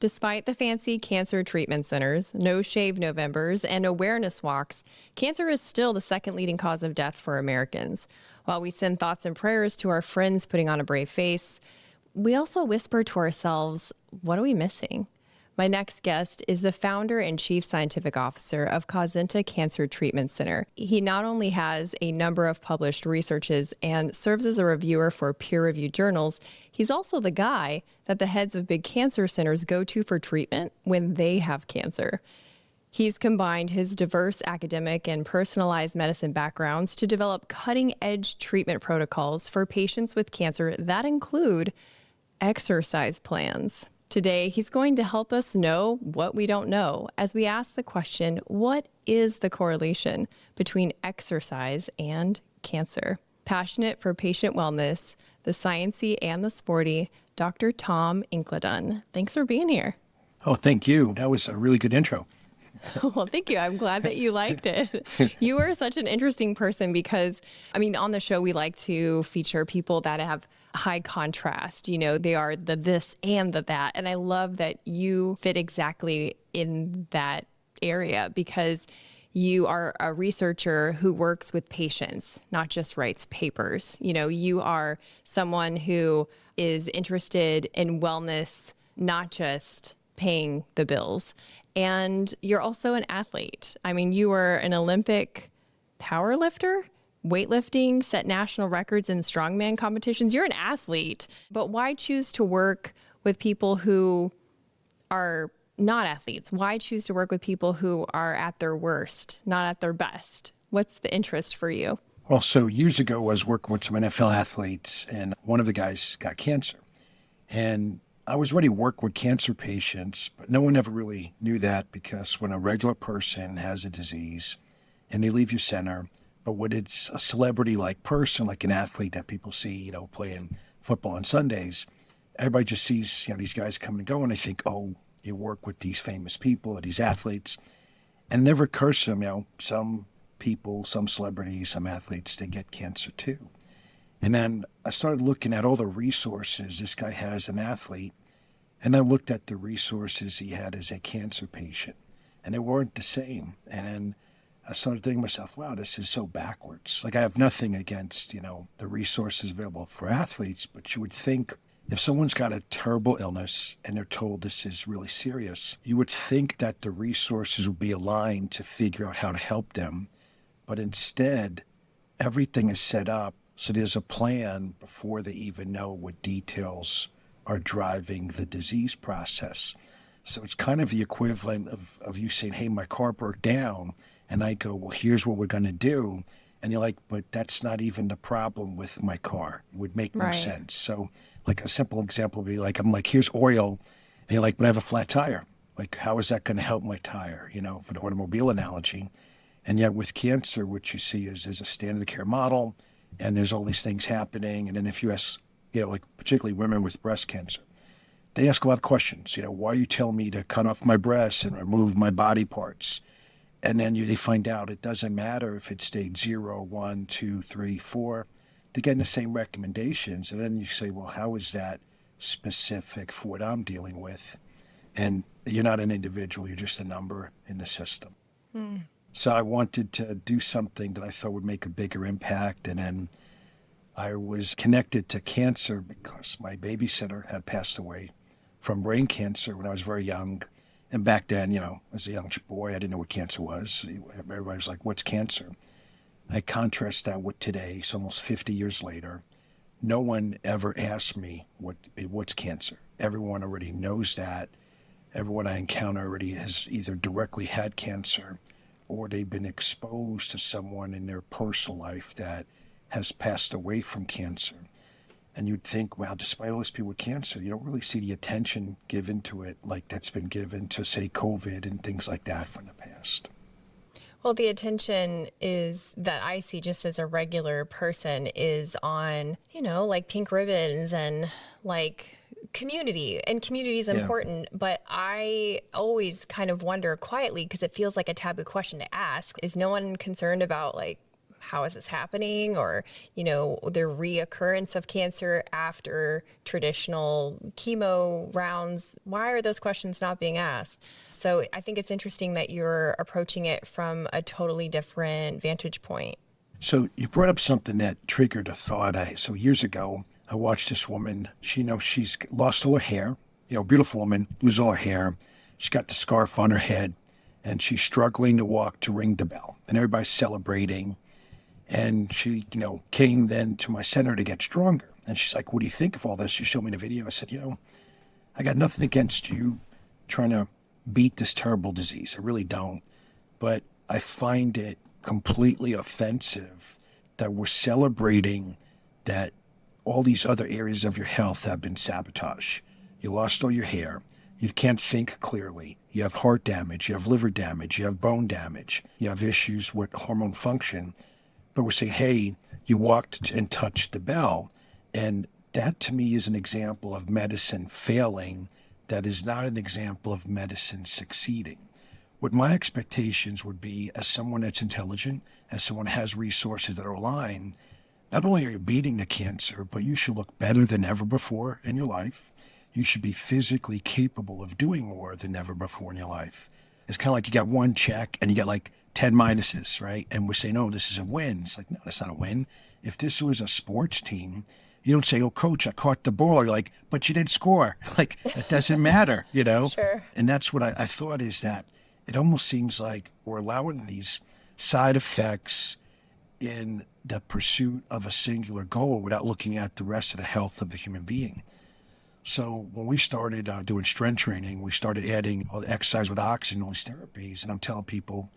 Despite the fancy cancer treatment centers, no shave Novembers, and awareness walks, cancer is still the second leading cause of death for Americans. While we send thoughts and prayers to our friends putting on a brave face, we also whisper to ourselves, what are we missing? My next guest is the founder and chief scientific officer of Causenta Cancer Treatment Center. He not only has a number of published researches and serves as a reviewer for peer-reviewed journals, he's also the guy that the heads of big cancer centers go to for treatment when they have cancer. He's combined his diverse academic and personalized medicine backgrounds to develop cutting-edge treatment protocols for patients with cancer that include exercise plans. Today, he's going to help us know what we don't know as we ask the question, what is the correlation between exercise and cancer? Passionate for patient wellness, the sciencey and the sporty, Dr. Tom Incledon. Thanks for being here. Oh, thank you. That was a really good intro. Well, thank you. I'm glad that you liked it. You are such an interesting person because, on the show, we like to feature people that have high contrast. They are the this and the that. And I love that you fit exactly in that area because you are a researcher who works with patients, not just writes papers. You are someone who is interested in wellness, not just paying the bills. And you're also an athlete. You were an Olympic power lifter, weightlifting, set national records in strongman competitions. You're an athlete, but why choose to work with people who are not athletes? Why choose to work with people who are at their worst, not at their best? What's the interest for you? Well, so years ago, I was working with some NFL athletes, and one of the guys got cancer. And I was ready to work with cancer patients, but no one ever really knew that because when a regular person has a disease and they leave your center, but when it's a celebrity-like person, like an athlete that people see, playing football on Sundays, everybody just sees, these guys come and go, and they think, oh, you work with these famous people or these athletes. And it never occurs to them, some people, some celebrities, some athletes, they get cancer too. And then I started looking at all the resources this guy had as an athlete, and I looked at the resources he had as a cancer patient, and they weren't the same. And then I started thinking to myself, wow, this is so backwards. Like, I have nothing against, the resources available for athletes, but you would think if someone's got a terrible illness and they're told this is really serious, you would think that the resources would be aligned to figure out how to help them. But instead, everything is set up so there's a plan before they even know what details are driving the disease process. So it's kind of the equivalent of you saying, hey, my car broke down. And I go, well, here's what we're going to do. And you're like, but that's not even the problem with my car. It would make no sense. So like a simple example would be like, I'm like, here's oil. And you're like, but I have a flat tire. Like, how is that going to help my tire, for the automobile analogy? And yet with cancer, what you see is a standard of care model. And there's all these things happening. And then if you ask, like particularly women with breast cancer, they ask a lot of questions. Why are you telling me to cut off my breasts and remove my body parts? And then they find out it doesn't matter if it's stage 0, 1, 2, 3, 4. They're getting the same recommendations. And then you say, well, how is that specific for what I'm dealing with? And you're not an individual. You're just a number in the system. So I wanted to do something that I thought would make a bigger impact. And then I was connected to cancer because my babysitter had passed away from brain cancer when I was very young. And back then, as a young boy, I didn't know what cancer was. Everybody was like, what's cancer? I contrast that with today, so almost 50 years later. No one ever asked me what's cancer. Everyone already knows that. Everyone I encounter already has either directly had cancer or they've been exposed to someone in their personal life that has passed away from cancer. And you'd think, wow, despite all these people with cancer, you don't really see the attention given to it like that's been given to, say, COVID and things like that from the past. Well, the attention is that I see just as a regular person is on, like pink ribbons and like community. And community is important, but I always kind of wonder quietly, because it feels like a taboo question to ask, is no one concerned about like how is this happening, or, the reoccurrence of cancer after traditional chemo rounds. Why are those questions not being asked? So I think it's interesting that you're approaching it from a totally different vantage point. So you brought up something that triggered a thought. So years ago, I watched this woman. She's lost all her hair. Beautiful woman, lose all her hair. She's got the scarf on her head, and she's struggling to walk to ring the bell. And everybody's celebrating. And she, came then to my center to get stronger. And she's like, "What do you think of all this?" She showed me the video. I said, "I got nothing against you trying to beat this terrible disease. I really don't. But I find it completely offensive that we're celebrating that all these other areas of your health have been sabotaged. You lost all your hair. You can't think clearly. You have heart damage. You have liver damage. You have bone damage. You have issues with hormone function. But we're saying, hey, you walked and touched the bell." And that to me is an example of medicine failing. That is not an example of medicine succeeding. What my expectations would be, as someone that's intelligent, as someone who has resources that are aligned, not only are you beating the cancer, but you should look better than ever before in your life. You should be physically capable of doing more than ever before in your life. It's kind of like you got one check and you got like 10 minuses, right? And we're saying, "Oh, this is a win." It's like, no, that's not a win. If this was a sports team, you don't say, "Oh, coach, I caught the ball." You're like, "But you didn't score." Like, that doesn't matter, Sure. And that's what I thought, is that it almost seems like we're allowing these side effects in the pursuit of a singular goal without looking at the rest of the health of the human being. So when we started doing strength training, we started adding all the exercise with oxygen, all these therapies. And I'm telling people,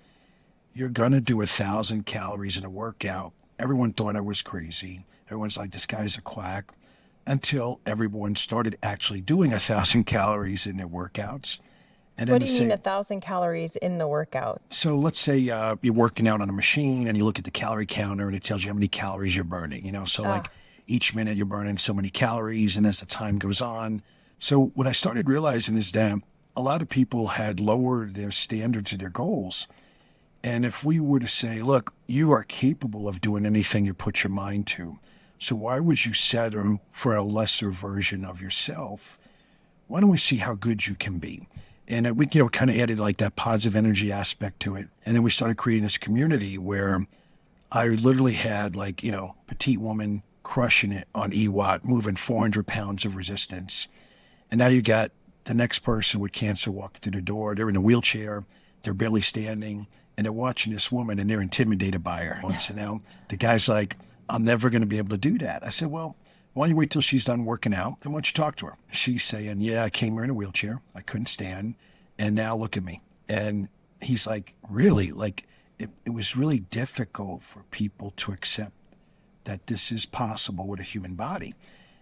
you're going to do 1,000 calories in a workout. Everyone thought I was crazy. Everyone's like, "This guy's a quack," until everyone started actually doing 1,000 calories in their workouts. And then What do you mean 1,000 calories in the workout? So let's say you're working out on a machine and you look at the calorie counter and it tells you how many calories you're burning, So like each minute you're burning so many calories, and as the time goes on. So what I started realizing is that a lot of people had lowered their standards and their goals. And if we were to say, "Look, you are capable of doing anything you put your mind to, so why would you settle for a lesser version of yourself? Why don't we see how good you can be?" And we, kind of added like that positive energy aspect to it. And then we started creating this community where I literally had like, petite woman crushing it on EWAT, moving 400 pounds of resistance. And now you got the next person with cancer walking through the door. They're in a wheelchair. They're barely standing. And they're watching this woman and they're intimidated by her. And so now the guy's like, "I'm never going to be able to do that." I said, "Well, why don't you wait till she's done working out, and why don't you talk to her?" She's saying, "Yeah, I came here in a wheelchair. I couldn't stand. And now look at me." And he's like, "Really?" Like, it was really difficult for people to accept that this is possible with a human body.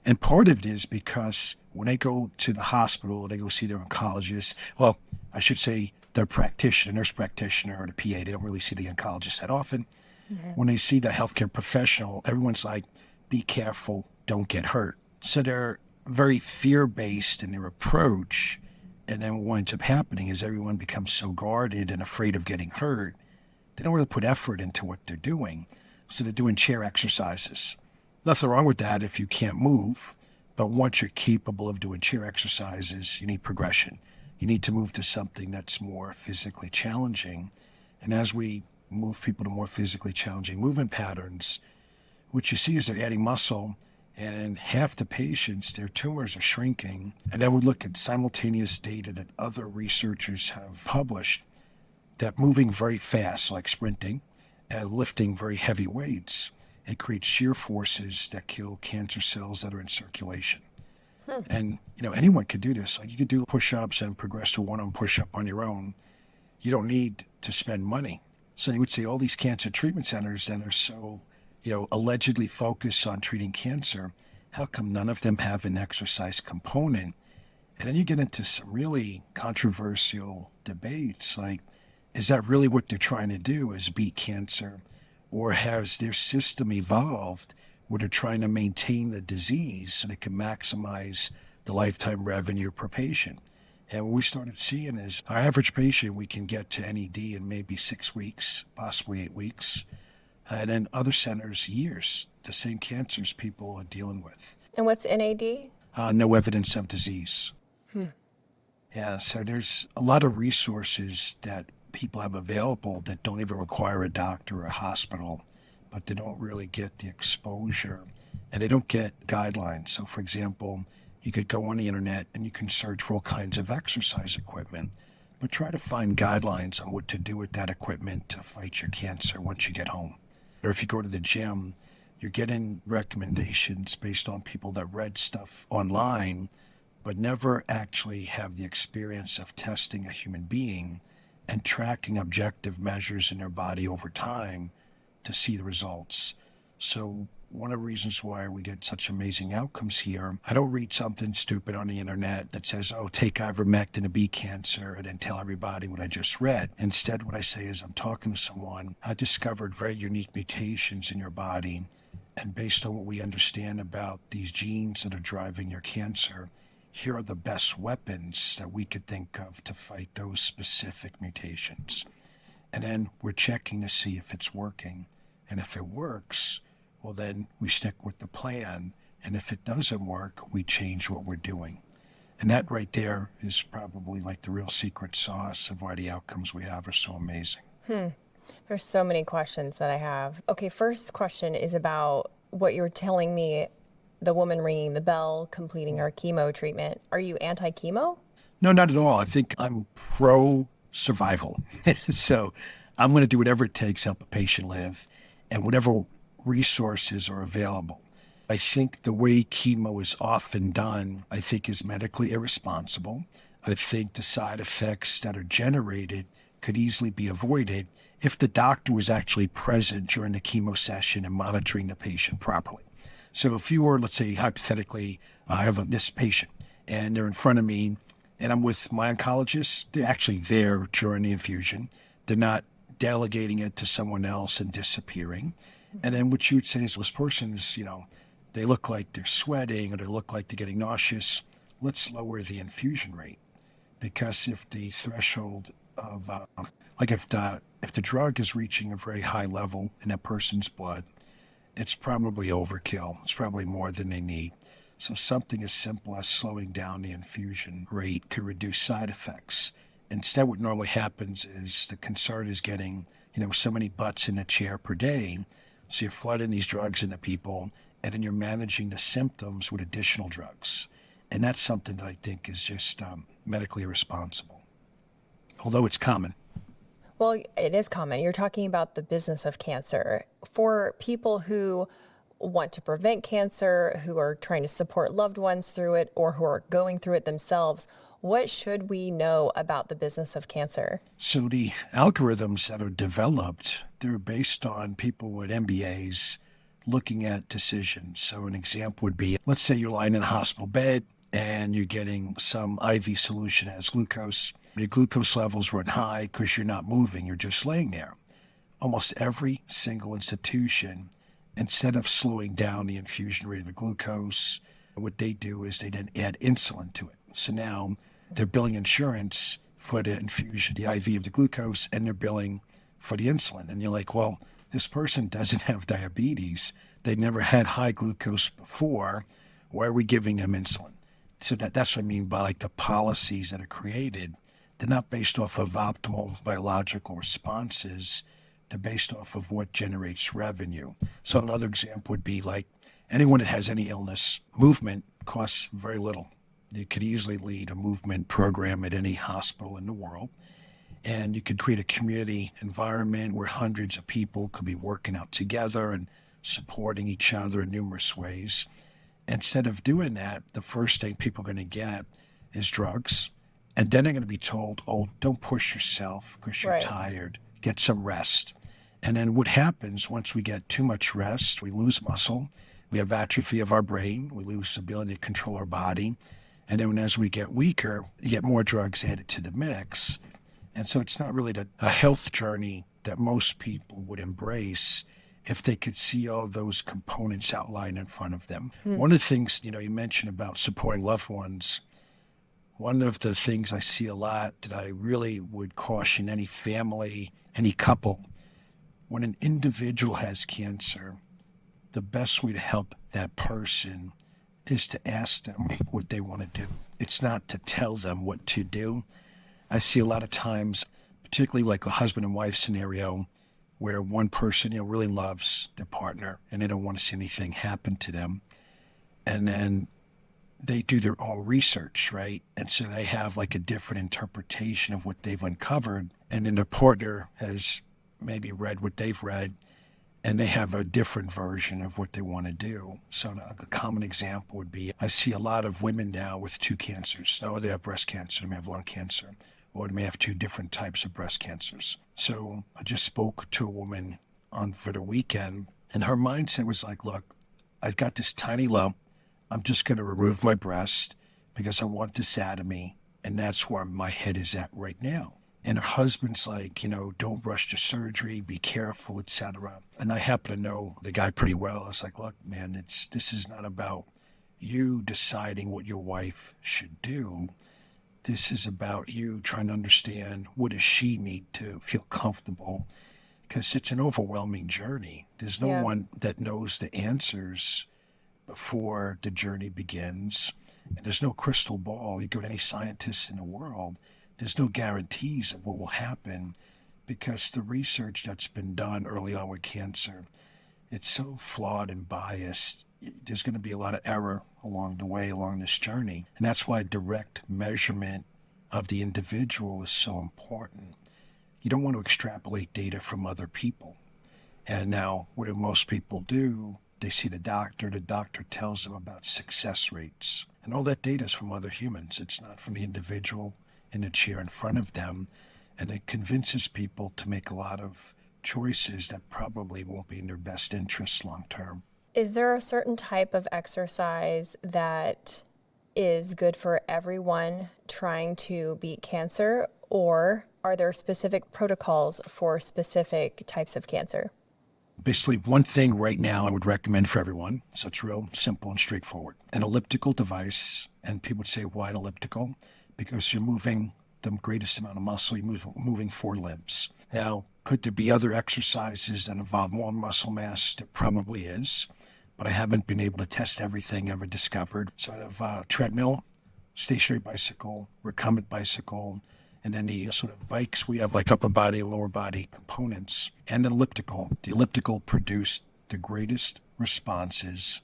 And part of it is because when they go to the hospital, they go see their oncologist. Well, I should say their practitioner, nurse practitioner, or the PA. They don't really see the oncologist that often. Mm-hmm. When they see the healthcare professional, everyone's like, "Be careful, don't get hurt." So they're very fear-based in their approach. And then what winds up happening is everyone becomes so guarded and afraid of getting hurt, they don't really put effort into what they're doing. So they're doing chair exercises. Nothing wrong with that if you can't move. But once you're capable of doing chair exercises, you need progression. You need to move to something that's more physically challenging. And as we move people to more physically challenging movement patterns, what you see is they're adding muscle, and in half the patients, their tumors are shrinking. And then we look at simultaneous data that other researchers have published, that moving very fast, like sprinting, and lifting very heavy weights, it creates shear forces that kill cancer cells that are in circulation. And, anyone could do this. Like, you could do push-ups and progress to one-arm push-up on your own. You don't need to spend money. So you would say all these cancer treatment centers that are so, allegedly focused on treating cancer, how come none of them have an exercise component? And then you get into some really controversial debates, like, is that really what they're trying to do, is beat cancer? Or has their system evolved where they're trying to maintain the disease so they can maximize the lifetime revenue per patient? And what we started seeing is our average patient, we can get to NED in maybe 6 weeks, possibly 8 weeks. And then other centers, years, the same cancers people are dealing with. And what's NAD? No evidence of disease. Yeah, so there's a lot of resources that people have available that don't even require a doctor or a hospital, but they don't really get the exposure and they don't get guidelines. So, for example, you could go on the internet and you can search for all kinds of exercise equipment, but try to find guidelines on what to do with that equipment to fight your cancer once you get home. Or if you go to the gym, you're getting recommendations based on people that read stuff online, but never actually have the experience of testing a human being and tracking objective measures in their body over time to see the results. So one of the reasons why we get such amazing outcomes here, I don't read something stupid on the internet that says, oh, take ivermectin to beat cancer and then tell everybody what I just read. Instead, what I say is I'm talking to someone, I discovered very unique mutations in your body. And based on what we understand about these genes that are driving your cancer, here are the best weapons that we could think of to fight those specific mutations. And then we're checking to see if it's working. And if it works, well, then we stick with the plan. And if it doesn't work, we change what we're doing. And that right there is probably like the real secret sauce of why the outcomes we have are so amazing. There's so many questions that I have. Okay, first question is about what you were telling me, the woman ringing the bell, completing her chemo treatment. Are you anti-chemo? No, not at all. I think I'm pro-survival. So I'm going to do whatever it takes to help a patient live and whatever resources are available. I think the way chemo is often done, I think is medically irresponsible. I think the side effects that are generated could easily be avoided if the doctor was actually present during the chemo session and monitoring the patient properly. So if you were, let's say, hypothetically, I have this patient and they're in front of me and I'm with my oncologist, they're actually there during the infusion. They're not delegating it to someone else and disappearing. And then what you would say is, this person is, they look like they're sweating or they look like they're getting nauseous. Let's lower the infusion rate. Because if the threshold of, if the drug is reaching a very high level in that person's blood, it's probably overkill. It's probably more than they need. So something as simple as slowing down the infusion rate could reduce side effects. Instead, what normally happens is the concern is getting, so many butts in a chair per day. So you're flooding these drugs into people, and then you're managing the symptoms with additional drugs. And that's something that I think is just medically irresponsible, although it's common. Well, it is common. You're talking about the business of cancer. For people who want to prevent cancer, who are trying to support loved ones through it, or who are going through it themselves, what should we know about the business of cancer? So the algorithms that are developed, they're based on people with MBAs looking at decisions. So an example would be, let's say you're lying in a hospital bed and you're getting some IV solution as glucose. Your glucose levels run high because you're not moving, you're just laying there. Almost every single institution, instead of slowing down the infusion rate of the glucose, what they do is they then add insulin to it. So now they're billing insurance for the infusion, the IV of the glucose, and they're billing for the insulin. And you're like, well, this person doesn't have diabetes. They never had high glucose before. Why are we giving them insulin? So that's what I mean by like the policies that are created. They're not based off of optimal biological responses. They're based off of what generates revenue. So another example would be like anyone that has any illness, movement costs very little. You could easily lead a movement program at any hospital in the world. And you could create a community environment where hundreds of people could be working out together and supporting each other in numerous ways. Instead of doing that, the first thing people are going to get is drugs. And then they're going to be told, oh, don't push yourself because you're tired. Get some rest. And then what happens once we get too much rest, we lose muscle. We have atrophy of our brain. We lose the ability to control our body. And then as we get weaker, you get more drugs added to the mix. And so it's not really a health journey that most people would embrace if they could see all those components outlined in front of them. One of the things, you mentioned about supporting loved ones, one of the things I see a lot that I really would caution any family, any couple, when an individual has cancer, the best way to help that person is to ask them what they want to do. It's not to tell them what to do. I see a lot of times, particularly like a husband and wife scenario, where one person, really loves their partner and they don't want to see anything happen to them. And then they do their own research, right? And so they have like a different interpretation of what they've uncovered. And then their partner has maybe read what they've read, and they have a different version of what they want to do. So a common example would be, I see a lot of women now with two cancers. So they have breast cancer, they may have lung cancer, or they may have two different types of breast cancers. So I just spoke to a woman for the weekend, and her mindset was like, look, I've got this tiny lump. I'm just going to remove my breast because I want this out of me. And that's where my head is at right now. And her husband's like, don't rush to surgery, be careful, etc. And I happen to know the guy pretty well. I was like, look, man, this is not about you deciding what your wife should do. This is about you trying to understand, what does she need to feel comfortable? Because it's an overwhelming journey. There's no one that knows the answers before the journey begins. And there's no crystal ball. You go to any scientist in the world, there's no guarantees of what will happen, because the research that's been done early on with cancer, it's so flawed and biased. There's going to be a lot of error along the way, along this journey. And that's why direct measurement of the individual is so important. You don't want to extrapolate data from other people. And now, what do most people do? They see the doctor tells them about success rates. And all that data is from other humans. It's not from the individual in the chair in front of them. And it convinces people to make a lot of choices that probably won't be in their best interest long term. Is there a certain type of exercise that is good for everyone trying to beat cancer, or are there specific protocols for specific types of cancer? Basically, one thing right now I would recommend for everyone, so it's real simple and straightforward. An elliptical device, and people would say, why an elliptical? Because you're moving the greatest amount of muscle, you're moving 4 limbs. Now, could there be other exercises that involve more muscle mass? There probably is, but I haven't been able to test everything ever discovered. So I have treadmill, stationary bicycle, recumbent bicycle, and then the sort of bikes, we have like upper body, lower body components, and an elliptical. The elliptical produced the greatest responses,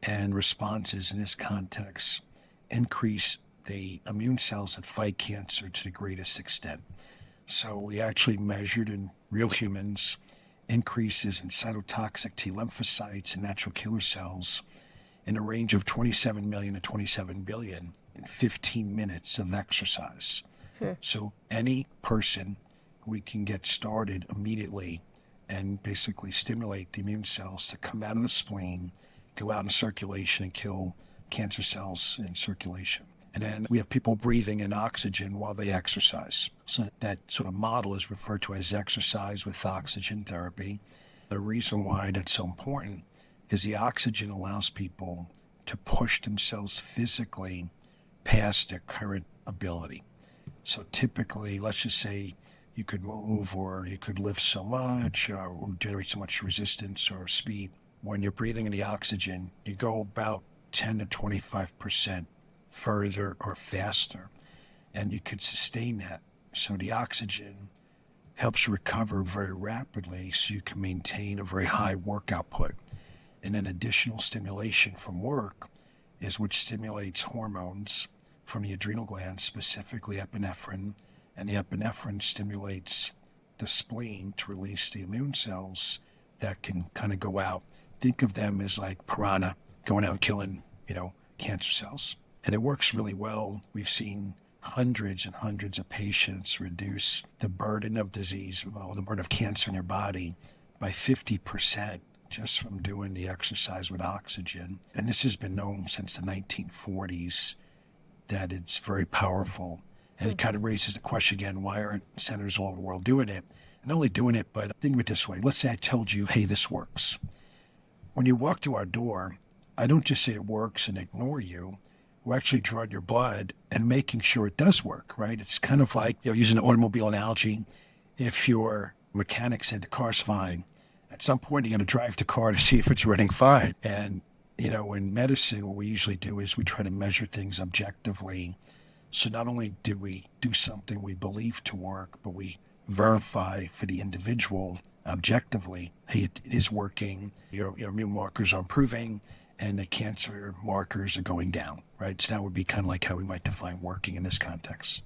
and responses in this context increase the immune cells that fight cancer to the greatest extent. So we actually measured in real humans increases in cytotoxic T lymphocytes and natural killer cells in a range of 27 million to 27 billion in 15 minutes of exercise. So any person, we can get started immediately and basically stimulate the immune cells to come out of the spleen, go out in circulation and kill cancer cells in circulation. And then we have people breathing in oxygen while they exercise. So that sort of model is referred to as exercise with oxygen therapy. The reason why that's so important is the oxygen allows people to push themselves physically past their current ability. So typically, let's just say you could move or you could lift so much or generate so much resistance or speed. When you're breathing in the oxygen, you go about 10 to 25% further or faster, and you could sustain that. So the oxygen helps you recover very rapidly so you can maintain a very high work output. And then additional stimulation from work is which stimulates hormones from the adrenal glands, specifically epinephrine, and the epinephrine stimulates the spleen to release the immune cells that can kind of go out. Think of them as like piranha going out and killing, cancer cells. And it works really well. We've seen hundreds and hundreds of patients reduce the burden of disease, the burden of cancer in their body by 50% just from doing the exercise with oxygen. And this has been known since the 1940s that it's very powerful. And it kind of raises the question again, why aren't centers all over the world doing it? And not only doing it, but think of it this way. Let's say I told you, hey, this works. When you walk through our door, I don't just say it works and ignore you. We're actually drawing your blood and making sure it does work, right? It's kind of like, using an automobile analogy, if you're Mechanic said the car's fine. At some point, you got to drive the car to see if it's running fine. And, in medicine, what we usually do is we try to measure things objectively. So not only do we do something we believe to work, but we verify for the individual objectively, hey, it is working, your immune markers are improving, and the cancer markers are going down, right? So that would be kind of like how we might define working in this context.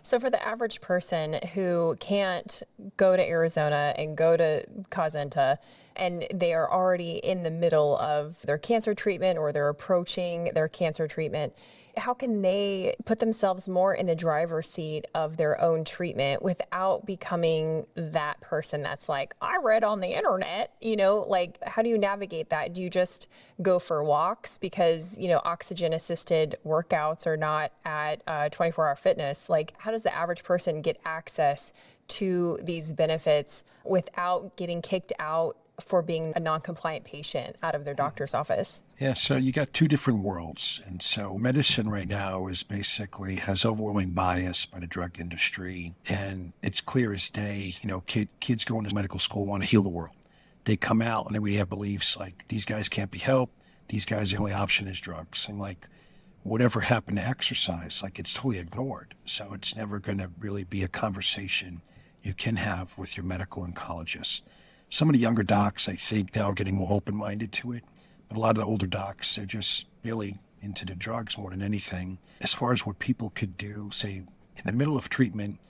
So for the average person who can't go to Arizona and go to Causenta, and they are already in the middle of their cancer treatment or they're approaching their cancer treatment, how can they put themselves more in the driver's seat of their own treatment without becoming that person that's like, I read on the internet, how do you navigate that? Do you just go for walks because, oxygen assisted workouts are not at 24-hour fitness? Like, how does the average person get access to these benefits without getting kicked out for being a non-compliant patient out of their doctor's office? Yeah, so you got two different worlds. And so medicine right now has overwhelming bias by the drug industry. And it's clear as day, kids going to medical school want to heal the world. They come out and then we have beliefs like these guys can't be helped. These guys, the only option is drugs. And like whatever happened to exercise, like it's totally ignored. So it's never going to really be a conversation you can have with your medical oncologist. Some of the younger docs, I think, now are getting more open-minded to it. But a lot of the older docs, they're just really into the drugs more than anything. As far as what people could do, say, in the middle of treatment,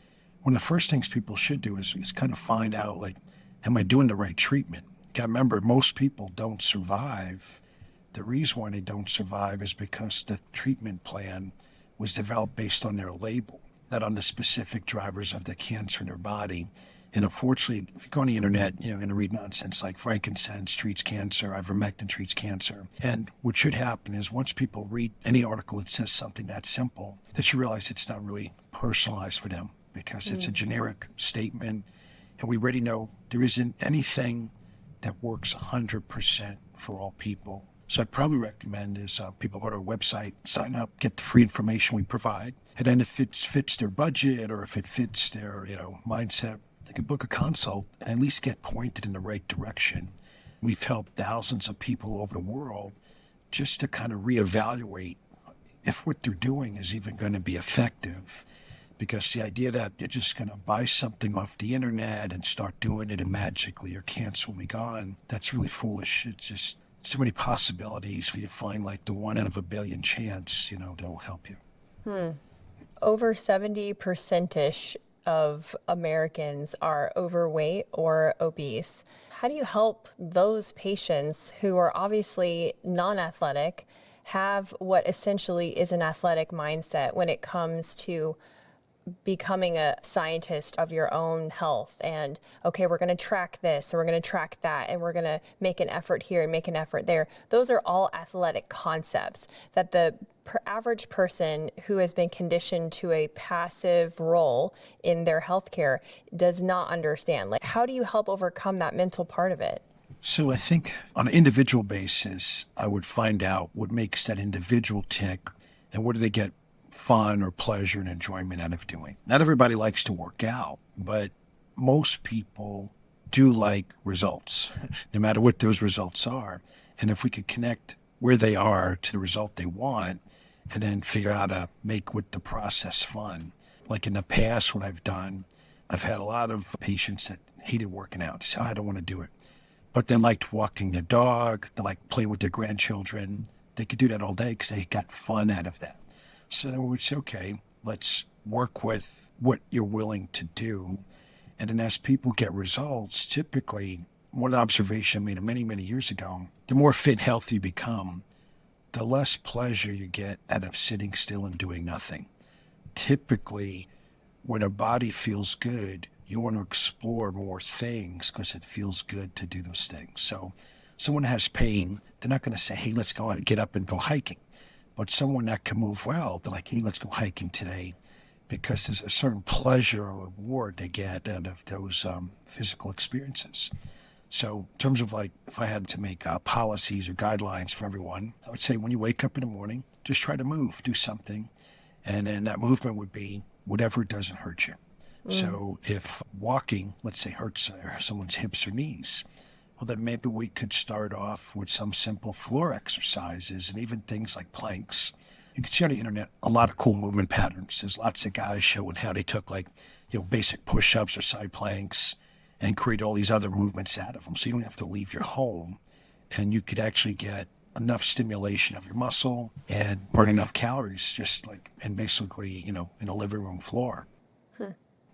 one of the first things people should do is kind of find out, like, am I doing the right treatment? You got to remember, most people don't survive. The reason why they don't survive is because the treatment plan was developed based on their label, not on the specific drivers of the cancer in their body. And unfortunately, if you go on the internet, you're going to read nonsense like frankincense treats cancer, ivermectin treats cancer. And what should happen is once people read any article that says something that simple, that you realize it's not really personalized for them because it's a generic statement. And we already know there isn't anything that works 100% for all people. So I'd probably recommend is people go to our website, sign up, get the free information we provide. And then if it fits their budget or if it fits their mindset, they could book a consult and at least get pointed in the right direction. We've helped thousands of people over the world just to kind of reevaluate if what they're doing is even going to be effective. Because the idea that you're just going to buy something off the internet and start doing it and magically your cancer will be gone, that's really foolish. It's just so many possibilities for you to find like the 1 out of a billion chance, that'll help you. Over 70%-ish of Americans are overweight or obese. How do you help those patients who are obviously non-athletic have what essentially is an athletic mindset when it comes to becoming a scientist of your own health? And okay, we're going to track this and we're going to track that and we're going to make an effort here and make an effort there. Those are all athletic concepts that the average person who has been conditioned to a passive role in their healthcare does not understand. Like, how do you help overcome that mental part of it? So I think on an individual basis, I would find out what makes that individual tick and what do they get fun or pleasure and enjoyment out of doing. Not everybody likes to work out, but most people do like results, no matter what those results are. And if we could connect where they are to the result they want, and then figure out how to make with the process fun. Like in the past, what I've done, I've had a lot of patients that hated working out. They say, I don't want to do it. But they liked walking their dog. They liked playing with their grandchildren. They could do that all day because they got fun out of that. So then we would say, okay, let's work with what you're willing to do. And then as people get results, typically, one observation I made many, many years ago, the more fit and healthy you become, the less pleasure you get out of sitting still and doing nothing. Typically, when a body feels good, you want to explore more things because it feels good to do those things. So someone has pain, they're not going to say, hey, let's go out and get up and go hiking. But someone that can move well, they're like, hey, let's go hiking today because there's a certain pleasure or reward they get out of those physical experiences. So in terms of like, if I had to make policies or guidelines for everyone, I would say when you wake up in the morning, just try to move, do something. And then that movement would be whatever doesn't hurt you. So if walking, let's say, hurts someone's hips or knees, well, then maybe we could start off with some simple floor exercises and even things like planks. You can see on the internet a lot of cool movement patterns. There's lots of guys showing how they took basic push-ups or side planks and create all these other movements out of them. So you don't have to leave your home, and you could actually get enough stimulation of your muscle and burn enough calories and basically, in a living room floor.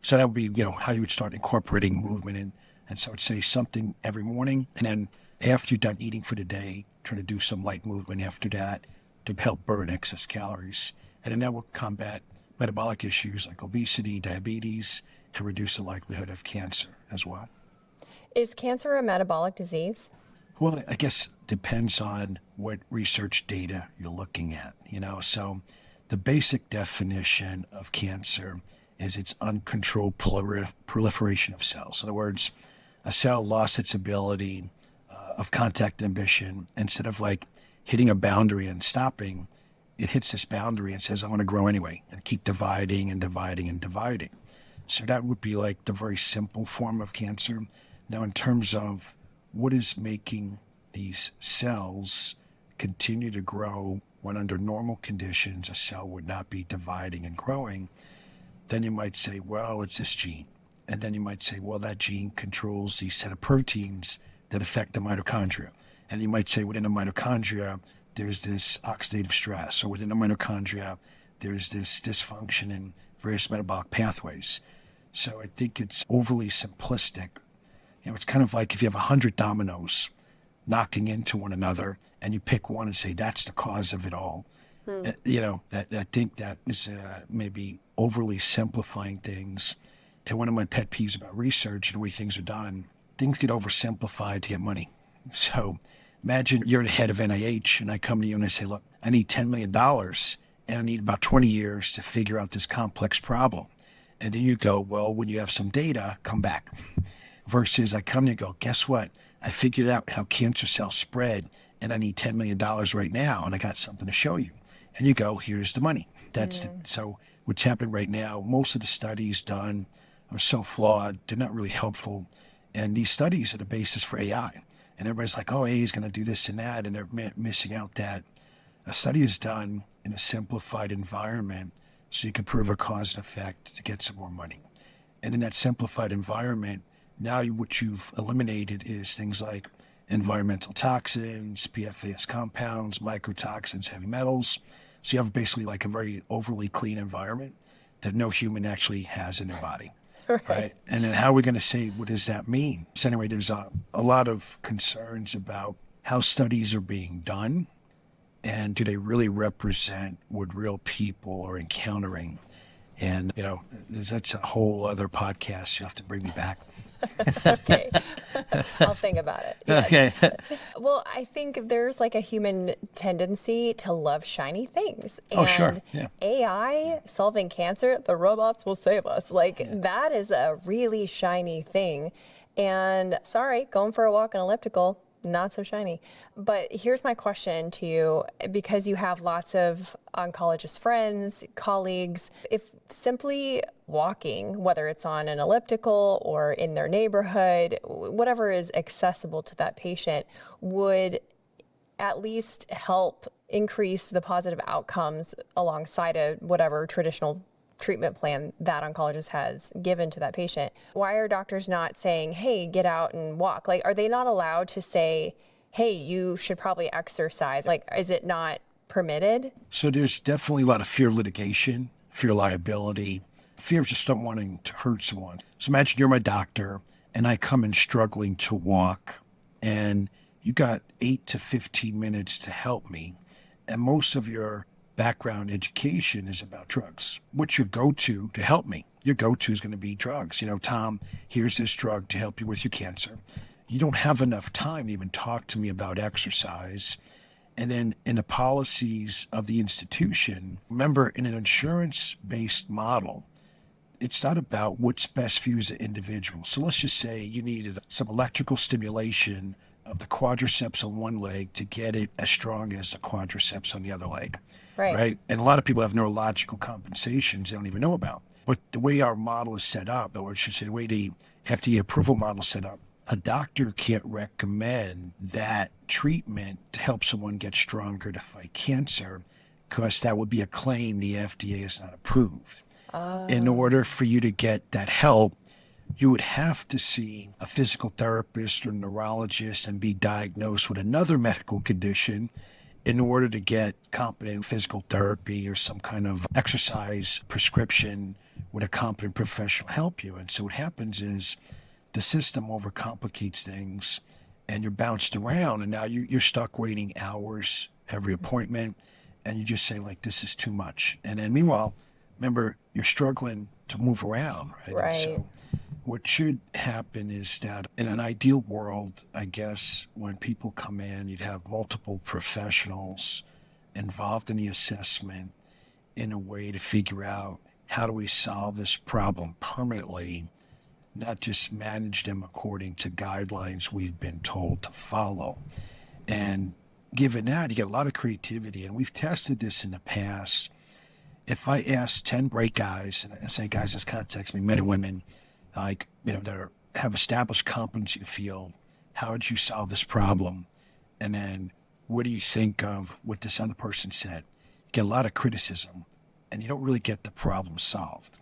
So that would be, how you would start incorporating movement in. And so I'd say something every morning. And then after you're done eating for the day, try to do some light movement after that to help burn excess calories. And then that will combat metabolic issues like obesity, diabetes, to reduce the likelihood of cancer as well. Is cancer a metabolic disease? Well, I guess depends on what research data you're looking at, So the basic definition of cancer is its uncontrolled proliferation of cells. In other words, a cell lost its ability of contact inhibition. Instead of hitting a boundary and stopping, it hits this boundary and says, I want to grow anyway, and keep dividing and dividing and dividing. So that would be the very simple form of cancer. Now, in terms of what is making these cells continue to grow when under normal conditions a cell would not be dividing and growing, then you might say, well, it's this gene. And then you might say, well, that gene controls these set of proteins that affect the mitochondria. And you might say within the mitochondria, there's this oxidative stress, or within the mitochondria, there's this dysfunction in various metabolic pathways. So I think it's overly simplistic. It's kind of like if you have 100 dominoes knocking into one another and you pick one and say, that's the cause of it all. I think that is maybe overly simplifying things. And one of my pet peeves about research and the way things are done, things get oversimplified to get money. So imagine you're the head of NIH and I come to you and I say, look, I need $10 million and I need about 20 years to figure out this complex problem. And then you go, well, when you have some data, come back. Versus I come to you and go, guess what? I figured out how cancer cells spread and I need $10 million right now and I got something to show you. And you go, here's the money. So what's happening right now, most of the studies done are so flawed, they're not really helpful. And these studies are the basis for AI. And everybody's like, oh, AI is going to do this and that. And they're missing out that a study is done in a simplified environment so you can prove a cause and effect to get some more money. And in that simplified environment, now what you've eliminated is things like environmental toxins, PFAS compounds, mycotoxins, heavy metals. So you have basically a very overly clean environment that no human actually has in their body. Right? And then how are we going to say, what does that mean? So anyway, there's a lot of concerns about how studies are being done and do they really represent what real people are encountering. And, that's a whole other podcast. You have to bring me back. Okay. I'll think about it. Yes. Okay. Well, I think there's a human tendency to love shiny things. And Oh, sure. Yeah. AI solving cancer, the robots will save us. That is a really shiny thing. And sorry, going for a walk on elliptical, not so shiny. But here's my question to you, because you have lots of oncologist friends, colleagues. If simply walking, whether it's on an elliptical or in their neighborhood, whatever is accessible to that patient, would at least help increase the positive outcomes alongside whatever traditional treatment plan that oncologist has given to that patient. Why are doctors not saying, hey, get out and walk? Are they not allowed to say, hey, you should probably exercise? Is it not permitted? So there's definitely a lot of fear of litigation, fear of liability, fear of just not wanting to hurt someone. So imagine you're my doctor and I come in struggling to walk and you got 8 to 15 minutes to help me. And most of your background education is about drugs. What's your go-to to help me? Your go-to is going to be drugs. Tom, here's this drug to help you with your cancer. You don't have enough time to even talk to me about exercise. And then in the policies of the institution, remember, in an insurance-based model, it's not about what's best for you as an individual. So let's just say you needed some electrical stimulation of the quadriceps on one leg to get it as strong as the quadriceps on the other leg. Right. And a lot of people have neurological compensations they don't even know about. But the way our model is set up, or I should say the way the FDA approval model is set up, a doctor can't recommend that treatment to help someone get stronger to fight cancer because that would be a claim the FDA has not approved. In order for you to get that help, you would have to see a physical therapist or neurologist and be diagnosed with another medical condition in order to get competent physical therapy or some kind of exercise prescription with a competent professional help you. And so what happens is the system overcomplicates things and you're bounced around, and now you're stuck waiting hours every appointment, and you just say, like, this is too much. And then meanwhile, remember, you're struggling to move around, right? Right. And so what should happen is that in an ideal world, I guess, when people come in, you'd have multiple professionals involved in the assessment in a way to figure out how do we solve this problem permanently, not just manage them according to guidelines we've been told to follow. And given that, you get a lot of creativity, and we've tested this in the past. If I ask 10 great guys, and I say, guys, this context me, men and women, like, that have established competency in the field, how would you solve this problem? And then what do you think of what this other person said? You get a lot of criticism, and you don't really get the problem solved.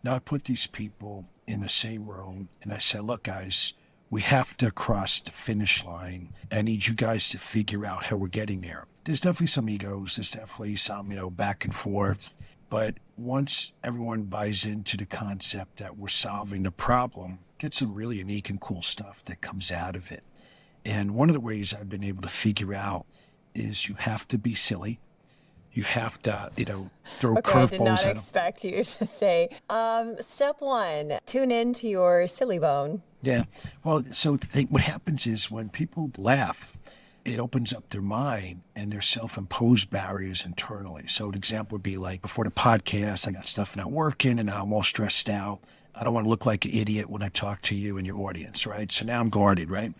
Now I put these people in the same room, and I said, look, guys, we have to cross the finish line. I need you guys to figure out how we're getting there. There's definitely some egos. There's definitely some, back and forth. But once everyone buys into the concept that we're solving the problem, get some really unique and cool stuff that comes out of it. And one of the ways I've been able to figure out is you have to be silly. You have to, throw curveballs at them. I did not expect you to say, step one, tune into your silly bone. Yeah. Well, so what happens is when people laugh, it opens up their mind and their self-imposed barriers internally. So an example would be like, before the podcast, I got stuff not working and now I'm all stressed out. I don't want to look like an idiot when I talk to you and your audience, right? So now I'm guarded, right?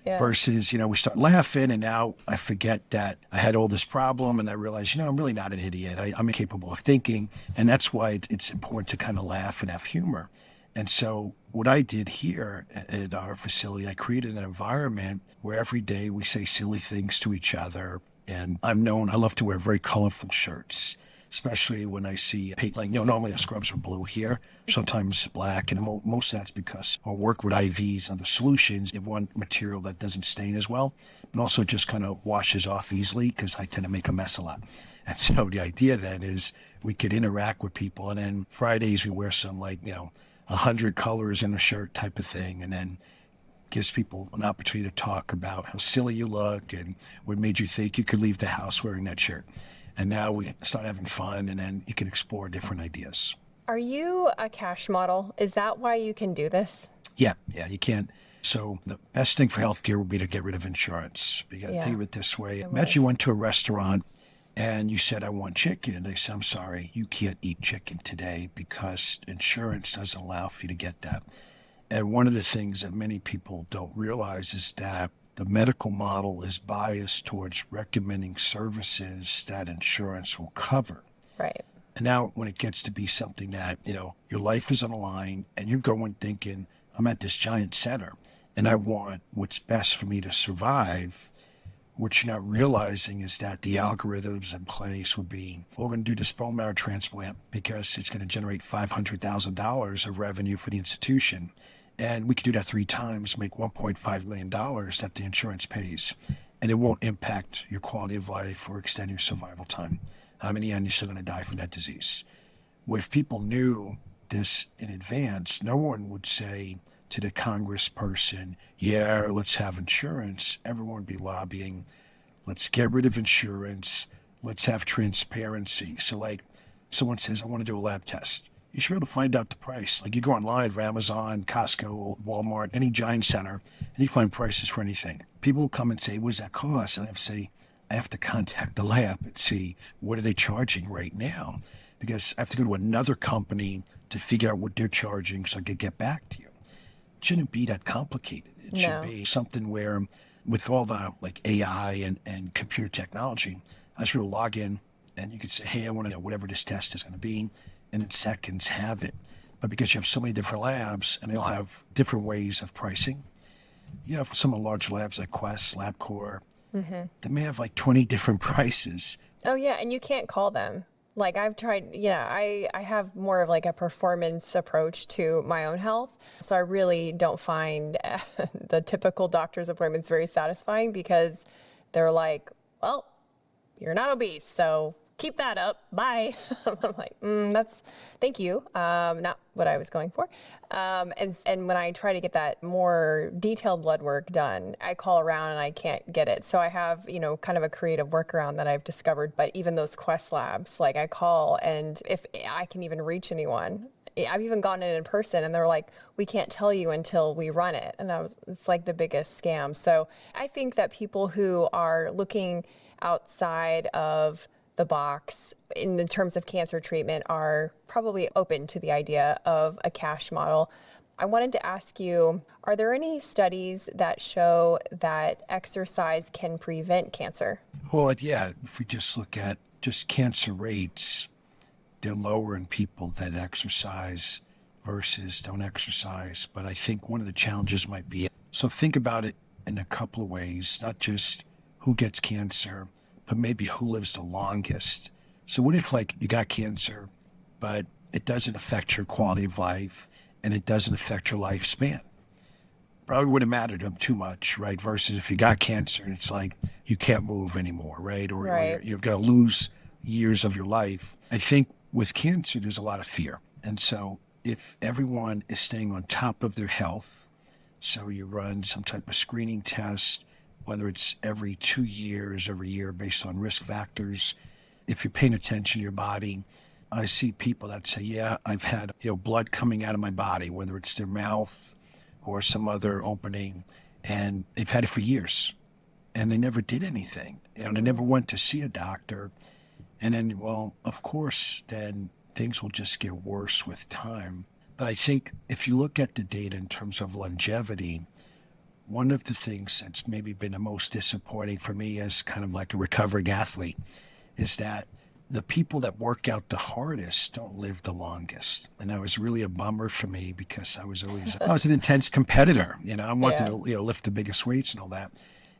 Yeah. Versus, we start laughing and now I forget that I had all this problem and I realize, I'm really not an idiot. I'm incapable of thinking. And that's why it's important to kind of laugh and have humor. And so what I did here at our facility, I created an environment where every day we say silly things to each other. And I love to wear very colorful shirts, especially when I see paint. Like, normally the scrubs are blue here, sometimes black. And most of that's because I work with IVs and the solutions. You have one material that doesn't stain as well, but also just kind of washes off easily because I tend to make a mess a lot. And so the idea then is we could interact with people. And then Fridays we wear some 100 colors in a shirt type of thing, and then gives people an opportunity to talk about how silly you look and what made you think you could leave the house wearing that shirt. And now we start having fun, and then you can explore different ideas. Are you a cash model? Is that why you can do this? Yeah, you can. So the best thing for healthcare would be to get rid of insurance. You got to think of it this way. Imagine you went to a restaurant and you said, I want chicken. They said, I'm sorry, you can't eat chicken today because insurance doesn't allow for you to get that. And one of the things that many people don't realize is that the medical model is biased towards recommending services that insurance will cover. Right. And now when it gets to be something that, your life is on the line and you're going thinking, I'm at this giant center and I want what's best for me to survive, what you're not realizing is that the algorithms in place would be, we're going to do this bone marrow transplant because it's going to generate $500,000 of revenue for the institution. And we could do that 3 times, make $1.5 million that the insurance pays. And it won't impact your quality of life or extend your survival time. In the end, you're still going to die from that disease. Well, if people knew this in advance, no one would say to the congressperson, yeah, let's have insurance. Everyone would be lobbying, let's get rid of insurance. Let's have transparency. So like someone says, I want to do a lab test. You should be able to find out the price. Like you go online for Amazon, Costco, Walmart, any giant center, and you find prices for anything. People will come and say, what does that cost? And I have to say, I have to contact the lab and see what are they charging right now, because I have to go to another company to figure out what they're charging so I could get back to you. It shouldn't be that complicated. It should be something where with all the like AI and computer technology, I just will log in and you could say, hey, I want to know whatever this test is going to be. and in seconds have it. But because you have so many different labs and they'll have different ways of pricing, you have some of the large labs like Quest, LabCorp, they may have like 20 different prices. Oh yeah, and you can't call them. Like I've tried, I have more of like a performance approach to my own health. So I really don't find the typical doctor's appointments very satisfying because they're like, well, you're not obese, so keep that up. Bye. I'm like, thank you. Not what I was going for. And when I try to get that more detailed blood work done, I call around and I can't get it. So I have, kind of a creative workaround that I've discovered. But even those Quest labs, like I call, and if I can even reach anyone, I've even gone in person and they're like, we can't tell you until we run it. And it's like the biggest scam. So I think that people who are looking outside of the box in the terms of cancer treatment are probably open to the idea of a cash model. I wanted to ask you, are there any studies that show that exercise can prevent cancer? Well, yeah, if we just look at just cancer rates, they're lower in people that exercise versus don't exercise. But I think one of the challenges might be, so think about it in a couple of ways, not just who gets cancer, but maybe who lives the longest. So what if like you got cancer, but it doesn't affect your quality of life and it doesn't affect your lifespan? Probably wouldn't matter to them too much, right? Versus if you got cancer and it's like you can't move anymore, right? Or you're going to lose years of your life. I think with cancer, there's a lot of fear. And so if everyone is staying on top of their health, so you run some type of screening test, whether it's every 2 years, every year based on risk factors, if you're paying attention to your body, I see people that say, yeah, I've had blood coming out of my body, whether it's their mouth or some other opening, and they've had it for years, and they never did anything. They never went to see a doctor. And then, well, of course, then things will just get worse with time. But I think if you look at the data in terms of longevity, one of the things that's maybe been the most disappointing for me as kind of like a recovering athlete is that the people that work out the hardest don't live the longest. And that was really a bummer for me because I was an intense competitor. I wanted to lift the biggest weights and all that.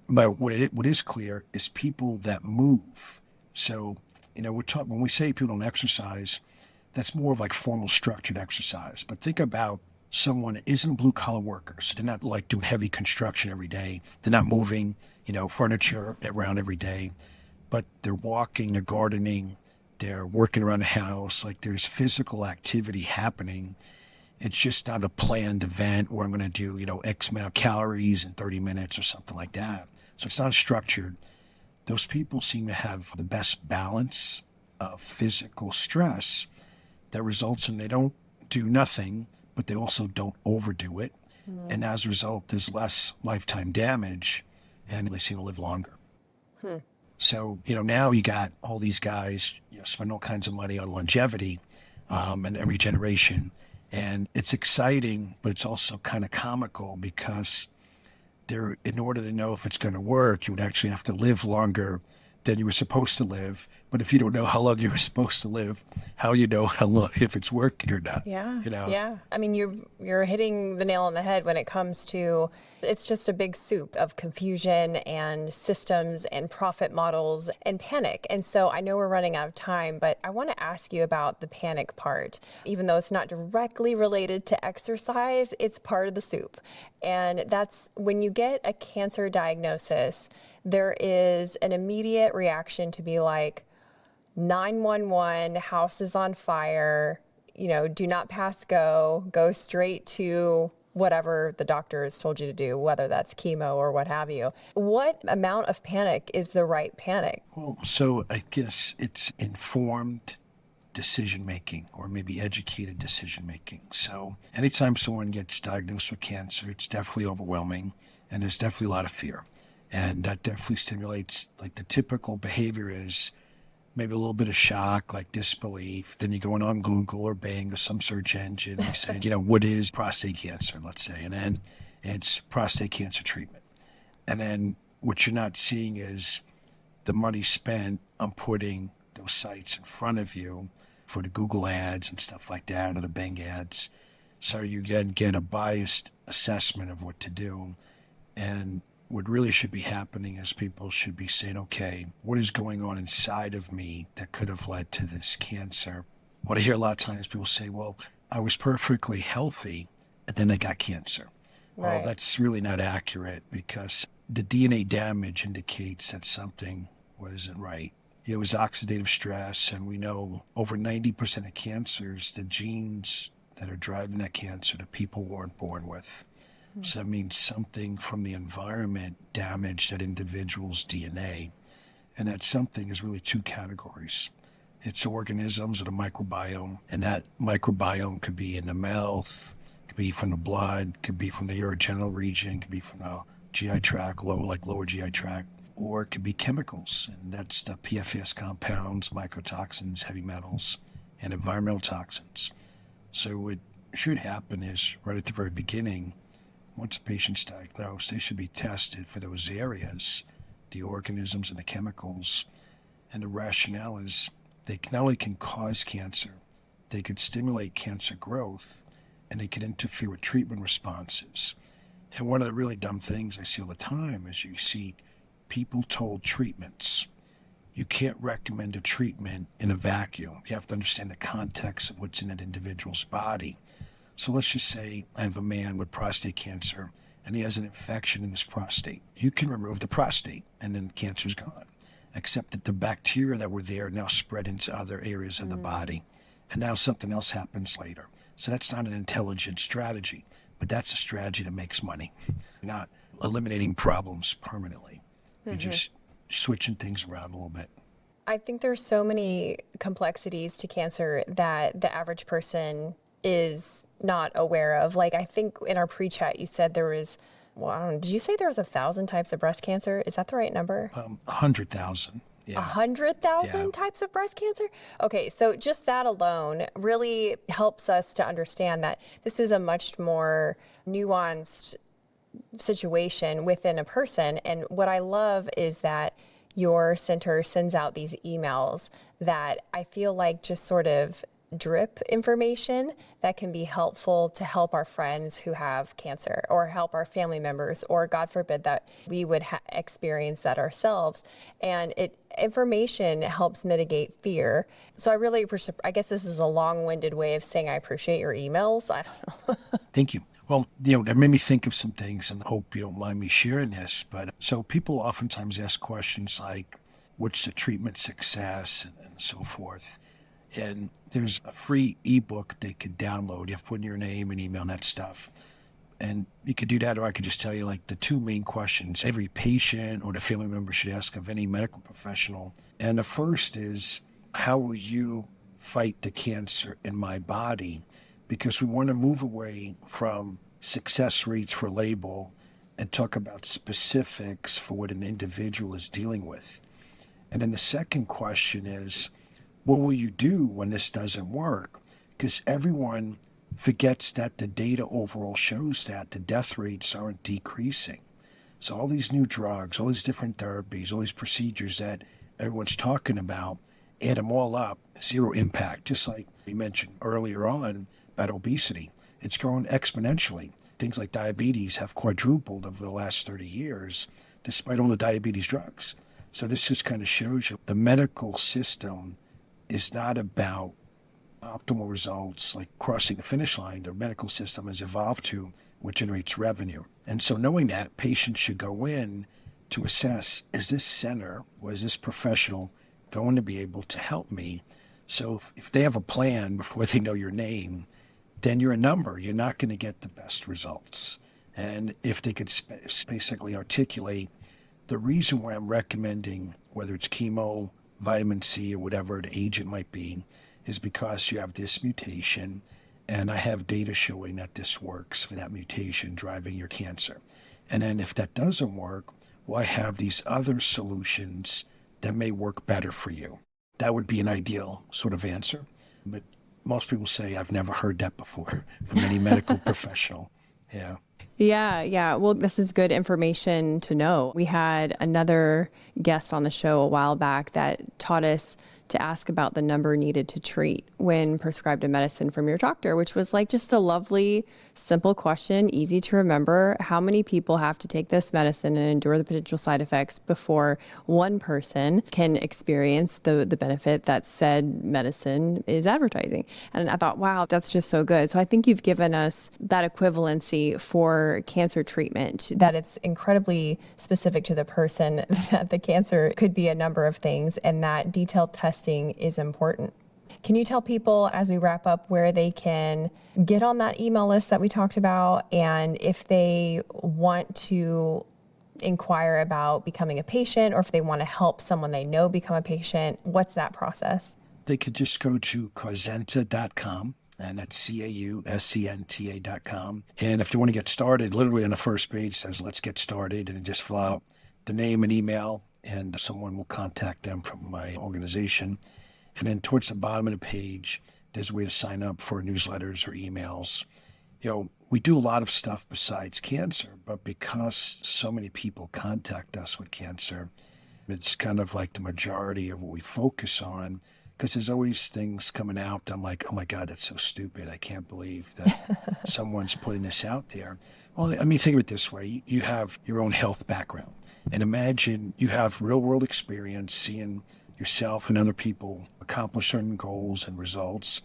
But what is clear is people that move. So, we're talking, when we say people don't exercise, that's more of like formal structured exercise. But think about someone that isn't a blue collar worker. So they're not like doing heavy construction every day. They're not moving, furniture around every day, but they're walking, they're gardening, they're working around the house. Like there's physical activity happening. It's just not a planned event where I'm going to do, X amount of calories in 30 minutes or something like that. So it's not structured. Those people seem to have the best balance of physical stress that results in they don't do nothing, but they also don't overdo it. And as a result, there's less lifetime damage and they seem to live longer. So, now you got all these guys, spend all kinds of money on longevity and regeneration. And it's exciting, but it's also kind of comical because in order to know if it's going to work, you would actually have to live longer than you were supposed to live. But if you don't know how long you were supposed to live, how you know how long, if it's working or not? Yeah. Yeah. I mean, you're hitting the nail on the head when it comes to, it's just a big soup of confusion and systems and profit models and panic. And so I know we're running out of time, but I want to ask you about the panic part. Even though it's not directly related to exercise, it's part of the soup. And that's when you get a cancer diagnosis, there is an immediate reaction to be like, 911, house is on fire, do not pass go straight to whatever the doctor has told you to do, whether that's chemo or what have you. What amount of panic is the right panic? Well, so I guess it's informed decision-making or maybe educated decision-making. So anytime someone gets diagnosed with cancer, it's definitely overwhelming and there's definitely a lot of fear. And that definitely stimulates, like the typical behavior is maybe a little bit of shock, like disbelief. Then you go on Google or Bing or some search engine and you say, what is prostate cancer, let's say, and then it's prostate cancer treatment. And then what you're not seeing is the money spent on putting those sites in front of you for the Google ads and stuff like that, or the Bing ads. So you then get a biased assessment of what to do. And what really should be happening is people should be saying, okay, what is going on inside of me that could have led to this cancer? What I hear a lot of times, people say, well, I was perfectly healthy and then I got cancer. Right. Well, that's really not accurate, because the DNA damage indicates that something wasn't right. It was oxidative stress, and we know over 90% of cancers, the genes that are driving that cancer, the people weren't born with. So that means something from the environment damaged that individual's DNA. And that something is really two categories. It's organisms or the microbiome, and that microbiome could be in the mouth, could be from the blood, could be from the urogenital region, could be from the GI tract, lower GI tract, or it could be chemicals, and that's the PFAS compounds, mycotoxins, heavy metals, and environmental toxins. So what should happen is, right at the very beginning, once a patient's diagnosed, they should be tested for those areas, the organisms and the chemicals. And the rationale is they not only can cause cancer, they could stimulate cancer growth, and they can interfere with treatment responses. And one of the really dumb things I see all the time is you see people told treatments. You can't recommend a treatment in a vacuum. You have to understand the context of what's in that individual's body. So let's just say I have a man with prostate cancer and he has an infection in his prostate. You can remove the prostate and then cancer's gone, except that the bacteria that were there now spread into other areas of the body. And now something else happens later. So that's not an intelligent strategy, but that's a strategy that makes money. You're not eliminating problems permanently. You're just switching things around a little bit. I think there's so many complexities to cancer that the average person is not aware of. Like, I think in our pre-chat, you said there was, well, I don't know, did you say there was 1,000 types of breast cancer? Is that the right number? 100,000. Yeah. 100,000 types of breast cancer? Okay, so just that alone really helps us to understand that this is a much more nuanced situation within a person. And what I love is that your center sends out these emails that I feel like just sort of drip information that can be helpful to help our friends who have cancer, or help our family members, or God forbid that we would experience that ourselves. And information helps mitigate fear. So I really appreciate, I guess this is a long-winded way of saying I appreciate your emails. I don't know. Thank you. Well, that made me think of some things, and I hope you don't mind me sharing this. But so people oftentimes ask questions like, what's the treatment success, and so forth. And there's a free ebook they could download. You have to put in your name and email and that stuff. And you could do that, or I could just tell you like the two main questions every patient or the family member should ask of any medical professional. And the first is, how will you fight the cancer in my body? Because we want to move away from success rates for label and talk about specifics for what an individual is dealing with. And then the second question is, what will you do when this doesn't work? Because everyone forgets that the data overall shows that the death rates aren't decreasing. So all these new drugs, all these different therapies, all these procedures that everyone's talking about, add them all up, zero impact. Just like we mentioned earlier on about obesity, it's grown exponentially. Things like diabetes have quadrupled over the last 30 years, despite all the diabetes drugs. So this just kind of shows you the medical system is not about optimal results like crossing the finish line. The medical system has evolved to what generates revenue. And so knowing that, patients should go in to assess, is this center or is this professional going to be able to help me? So if they have a plan before they know your name, then you're a number. You're not going to get the best results. And if they could basically articulate the reason why I'm recommending, whether it's chemo, vitamin C, or whatever the agent might be, is because you have this mutation, and I have data showing that this works for that mutation driving your cancer. And then if that doesn't work, well, I have these other solutions that may work better for you. That would be an ideal sort of answer. But most people say, I've never heard that before from any medical professional. Yeah. Yeah. Well, this is good information to know. We had another guest on the show a while back that taught us to ask about the number needed to treat when prescribed a medicine from your doctor, which was like just a lovely, simple question, easy to remember. How many people have to take this medicine and endure the potential side effects before one person can experience the benefit that said medicine is advertising? And I thought, wow, that's just so good. So I think you've given us that equivalency for cancer treatment, that it's incredibly specific to the person, that the cancer could be a number of things, and that detailed testing is important. Can you tell people as we wrap up where they can get on that email list that we talked about, and if they want to inquire about becoming a patient, or if they want to help someone they know become a patient, what's that process? They could just go to causenta.com, and that's causcenta.com. And if they want to get started, literally on the first page says, let's get started, and just fill out the name and email, and someone will contact them from my organization. And then towards the bottom of the page, there's a way to sign up for newsletters or emails. We do a lot of stuff besides cancer, but because so many people contact us with cancer, it's kind of like the majority of what we focus on, because there's always things coming out. I'm like, oh my God, that's so stupid. I can't believe that someone's putting this out there. Well, I mean, think of it this way. You have your own health background. And imagine you have real world experience seeing yourself and other people accomplish certain goals and results.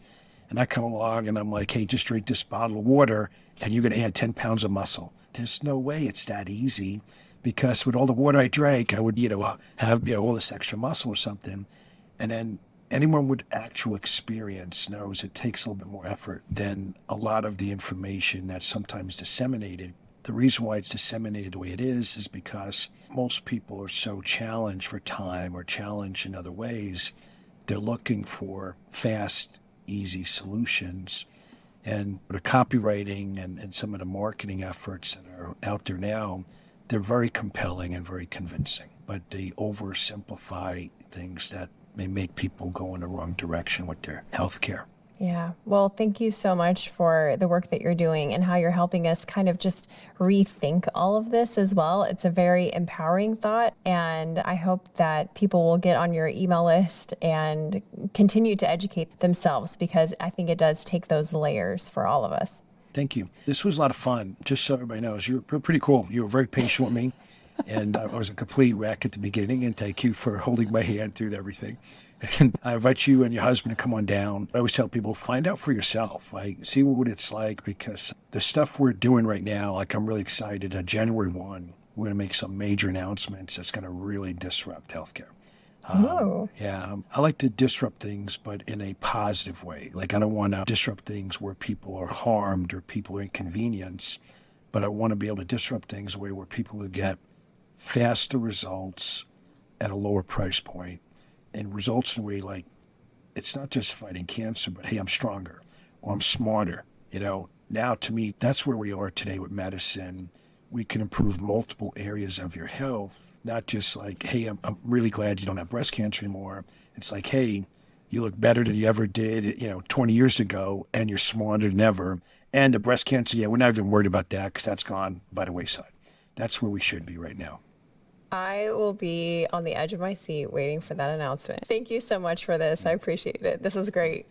And I come along and I'm like, hey, just drink this bottle of water and you're going to add 10 pounds of muscle. There's no way it's that easy, because with all the water I drank, I would, have, all this extra muscle or something. And then anyone with actual experience knows it takes a little bit more effort than a lot of the information that's sometimes disseminated. The reason why it's disseminated the way it is because most people are so challenged for time or challenged in other ways. They're looking for fast, easy solutions. And the copywriting and some of the marketing efforts that are out there now, they're very compelling and very convincing. But they oversimplify things that may make people go in the wrong direction with their healthcare. Yeah. Well, thank you so much for the work that you're doing and how you're helping us kind of just rethink all of this as well. It's a very empowering thought, and I hope that people will get on your email list and continue to educate themselves, because I think it does take those layers for all of us. Thank you. This was a lot of fun. Just so everybody knows, you're pretty cool. You were very patient with me, and I was a complete wreck at the beginning, and thank you for holding my hand through everything. And I invite you and your husband to come on down. I always tell people, find out for yourself. See what it's like, because the stuff we're doing right now, like, I'm really excited. January 1, we're going to make some major announcements that's going to really disrupt healthcare. I like to disrupt things, but in a positive way. Like, I don't want to disrupt things where people are harmed or people are inconvenienced, but I want to be able to disrupt things in a way where people will get faster results at a lower price point. And results in a way like, it's not just fighting cancer, but hey, I'm stronger or I'm smarter. Now to me, that's where we are today with medicine. We can improve multiple areas of your health, not just like, hey, I'm really glad you don't have breast cancer anymore. It's like, hey, you look better than you ever did, 20 years ago, and you're smarter than ever. And the breast cancer, we're not even worried about that because that's gone by the wayside. That's where we should be right now. I will be on the edge of my seat waiting for that announcement. Thank you so much for this. I appreciate it. This was great.